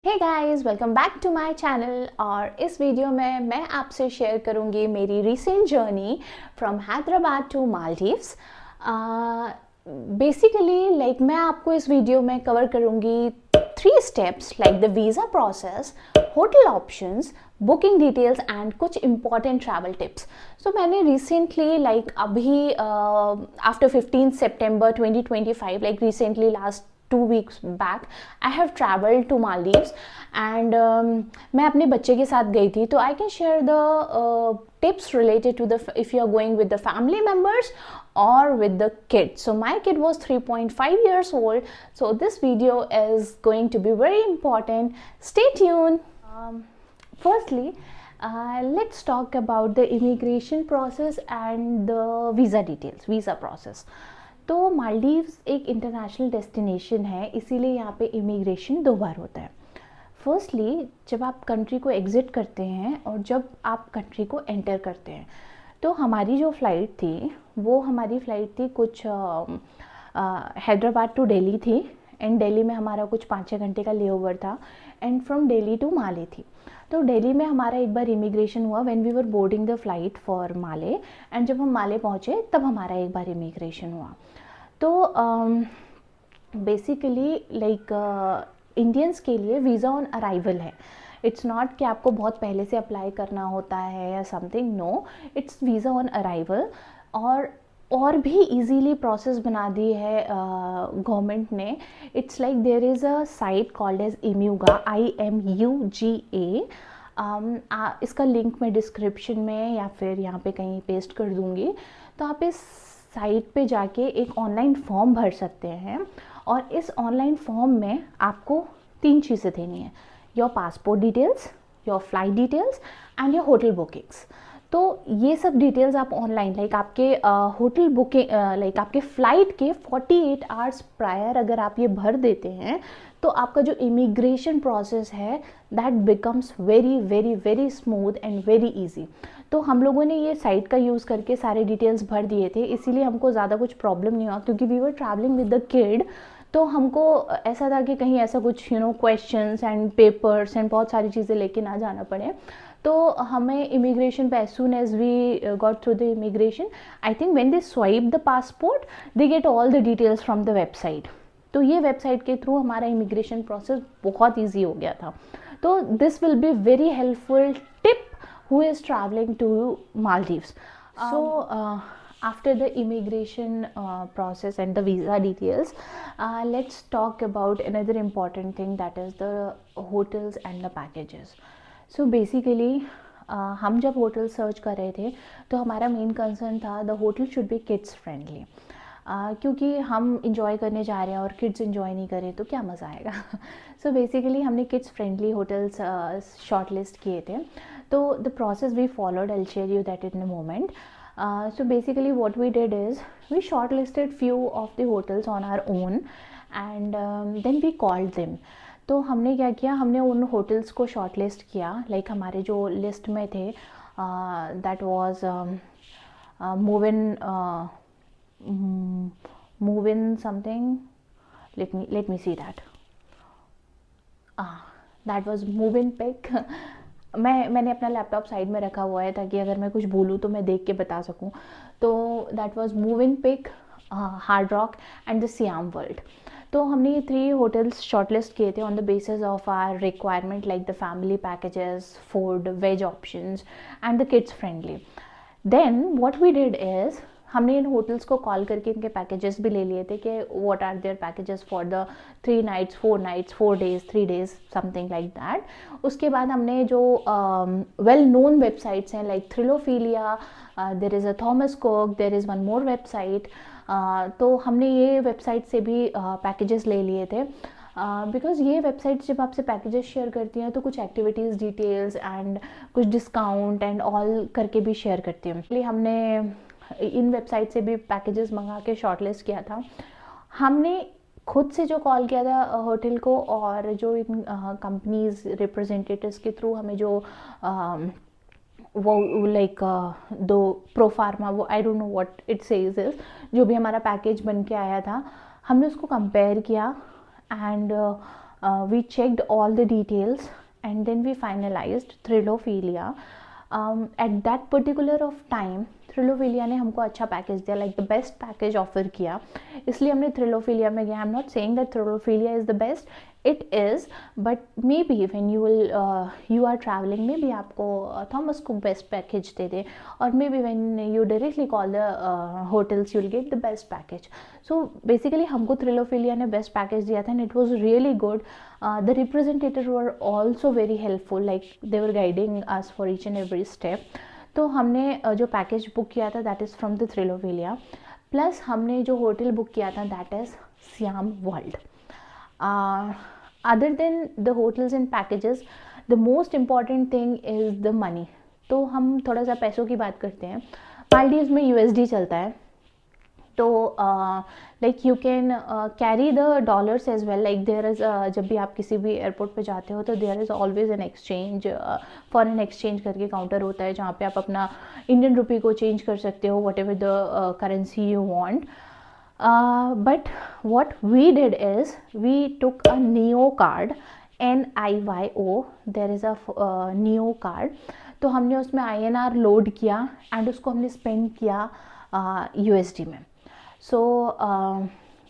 Hey guys, welcome back to my channel. और इस video में मैं आपसे शेयर करूंगी मेरी recent journey from Hyderabad to Maldives. Basically मैं आपको इस वीडियो में कवर करूंगी 3 steps like the visa process, hotel options, booking details and कुछ इंपॉर्टेंट ट्रैवल टिप्स। सो मैंने रिसेंटली अभी आफ्टर 15 सितंबर 2025 recently last 2 weeks back I have traveled to Maldives and मैं अपने बच्चे के साथ गई थी। तो I can share the tips related to the if you are going with the family members or with the kids. So my kid was 3.5 years old, so this video is going to be very important. Stay tuned. Firstly, let's talk about the immigration process and the visa details, visa process. तो मालदीव्स एक international destination है, इसीलिए यहाँ पे immigration 2 बार होता है। Firstly जब आप कंट्री को एग्ज़िट करते हैं और जब आप कंट्री को एंटर करते हैं। तो हमारी जो फ़्लाइट थी वो हमारी फ़्लाइट थी कुछ हैदराबाद टू दिल्ली थी, एंड दिल्ली में हमारा कुछ 5-6 घंटे का लेओवर था, and from Delhi to Male थी। तो दिल्ली में हमारा एक बार इमिग्रेशन हुआ when we were boarding the flight for Male, and जब हम माले पहुँचे तब हमारा एक बार इमिग्रेशन हुआ। तो बेसिकली इंडियंस के लिए वीज़ा ऑन अराइवल है। इट्स नॉट कि आपको बहुत पहले से अप्लाई करना होता है या something, no, it's visa on arrival. और भी इजीली प्रोसेस बना दी है गवर्नमेंट ने। It's like there is a site called as इम्यूगा, IMUGA। इसका लिंक मैं डिस्क्रिप्शन में या फिर यहाँ पे कहीं पेस्ट कर दूँगी। तो आप इस साइट पे जाके एक ऑनलाइन फॉर्म भर सकते हैं, और इस ऑनलाइन फॉर्म में आपको 3 चीज़ें देनी है: your passport details, your flight details and your hotel bookings. तो ये सब डिटेल्स आप ऑनलाइन आपके होटल बुकिंग आपके फ़्लाइट के 48 आवर्स प्रायर अगर आप ये भर देते हैं तो आपका जो इमिग्रेशन प्रोसेस है that becomes very very very smooth and very easy. तो हम लोगों ने ये साइट का यूज़ करके सारे डिटेल्स भर दिए थे, इसीलिए हमको ज़्यादा कुछ प्रॉब्लम नहीं हुआ, क्योंकि we were travelling with the kid. तो हमको ऐसा था कि कहीं ऐसा कुछ क्वेश्चंस एंड पेपर्स एंड बहुत सारी चीज़ें लेके ना जाना पड़े। तो हमें इमिग्रेशन पे as soon as we got through the immigration, I think when they swipe the passport they get all the details from the website. तो ये वेबसाइट के थ्रू हमारा इमिग्रेशन प्रोसेस बहुत ईजी हो गया था। तो this will be very helpful tip who is traveling to Maldives. So after the immigration process and the visa details, let's talk about another important thing, that is the hotels and the packages. So basically हम जब hotel search कर रहे थे तो हमारा main concern था the hotel should be kids friendly, क्योंकि हम इंजॉय करने जा रहे हैं और किड्स इंजॉय नहीं करें तो क्या मज़ा आएगा। सो बेसिकली हमने kids friendly hotels short list किए थे। तो the process we followed, I share you that in a moment. So basically what we did is we shortlisted few of the hotels on our own, and then we called them. तो हमने क्या किया, हमने उन hotels को shortlist किया, हमारे जो लिस्ट में थे that was Move-In something, let me see that. That was Move-In pick. मैंने अपना लैपटॉप साइड में रखा हुआ है ताकि अगर मैं कुछ भूलूँ तो मैं देख के बता सकूँ। तो that was Move-In pick, Hard Rock and the Siam World. तो हमने ये 3 होटल्स शॉर्टलिस्ट किए थे on the basis of our requirement, like the family packages, food, veg options and the kids friendly. Then what we did is हमने इन hotels को call करके इनके पैकेजेस भी ले लिए थे कि what are there packages for the 3 nights, 4 nights, 4 days, 3 days, something like that. उसके बाद हमने जो वेल नोन वेबसाइट्स हैं like Thrillophilia, there is a Thomas Cook, there is one more website. तो हमने ये वेबसाइट से भी पैकेजेस ले लिए थे, बिकॉज ये वेबसाइट्स जब आपसे पैकेजेस शेयर करती हैं तो कुछ एक्टिविटीज़ डिटेल्स एंड कुछ डिस्काउंट एंड ऑल करके भी शेयर करती हैं। इसलिए हमने इन वेबसाइट से भी पैकेजेस मंगा के शॉर्टलिस्ट किया था। हमने खुद से जो कॉल किया था होटल को, और जो इन कंपनीज रिप्रेजेंटेटिव्स के थ्रू हमें जो वो दो प्रोफार्मा, वो I don't know what it says is, जो भी हमारा पैकेज बन के आया था हमने उसको कंपेयर किया, and we checked all the details and then we finalized Thrilophilia. At that particular of time Thrilophilia ने हमको अच्छा पैकेज दिया, like the best package offer किया, इसलिए हमने Thrilophilia में गया. I am not saying that Thrilophilia is the best, it is, but maybe when you are travelling maybe आपको थॉमस कुक बेस्ट पैकेज दे दे, और maybe when you directly call the hotels you will get the best package. So basically हमको Thrilophilia ने best package दिया था and it was really good. The representative were also very helpful, like they were guiding us for each and every step. तो हमने जो package book किया था that is from the Thrilophilia, plus हमने जो hotel book किया था that is Siam World. Other than the hotels and packages, the most important thing is the money. तो हम थोड़ा सा पैसों की बात करते हैं. मालदीव्स में USD चलता है, तो like you can carry the dollars as well. Like there is जब भी आप किसी भी एयरपोर्ट पे जाते हो तो there is always an exchange, foreign exchange करके काउंटर होता है जहाँ पे आप अपना इंडियन रुपी को चेंज कर सकते हो what ever the currency you want. But what we did is we took a NEO card, NIYO, there is a NEO card. तो हमने उसमें INR लोड किया एंड उसको हमने स्पेंड किया USD में. So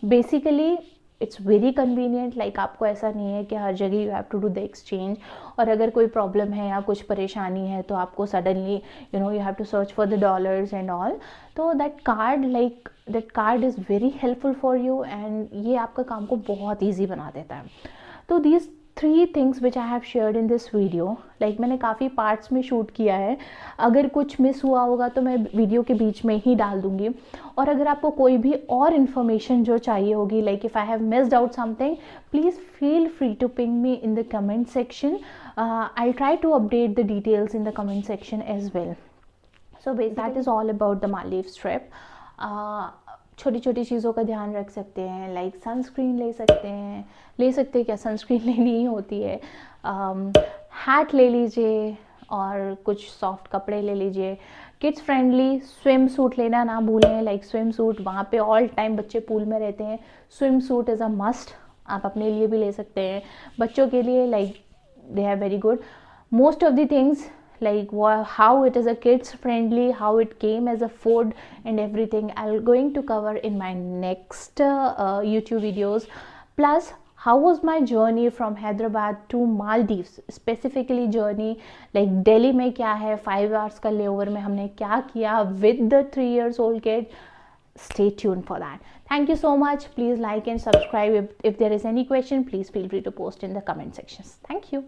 basically it's very convenient. Like आपको ऐसा नहीं है कि हर जगह you have to do the exchange, और अगर कोई प्रॉब्लम है या कुछ परेशानी है तो आपको suddenly you have to search for the dollars and all. तो that card is very helpful for you and ये आपका काम को बहुत ईजी बना देता है. तो these 3 things which I have shared in this video, like मैंने काफ़ी पार्ट्स में शूट किया है, अगर कुछ मिस हुआ होगा तो मैं वीडियो के बीच में ही डाल दूँगी. और अगर आपको कोई भी और इन्फॉर्मेशन जो चाहिए होगी, like if I have missed out something, please feel free to ping me in the comment section. I'll try to update the details in the comment section as well. So that is all about the Maldives trip. छोटी छोटी चीज़ों का ध्यान रख सकते हैं, like sunscreen ले सकते हैं क्या, सनस्क्रीन लेनी ही होती है. हैट ले लीजिए और कुछ सॉफ्ट कपड़े ले लीजिए. किड्स फ्रेंडली स्विम सूट लेना ना भूलें. लाइक स्विम सूट वहाँ पे ऑल टाइम बच्चे पूल में रहते हैं, swim suit is a must. आप अपने लिए भी ले सकते हैं, बच्चों के लिए like they are very good. Most of the things like how it is a kids friendly, how it came as a food and everything, I'm going to cover in my next YouTube videos. Plus how was my journey from Hyderabad to Maldives, specifically journey like Delhi में क्या है, 5 hours का layover में हमने क्या किया with the 3 years old kid. Stay tuned for that. Thank you so much. Please like and subscribe. If there is any question, please feel free to post in the comment sections. Thank you.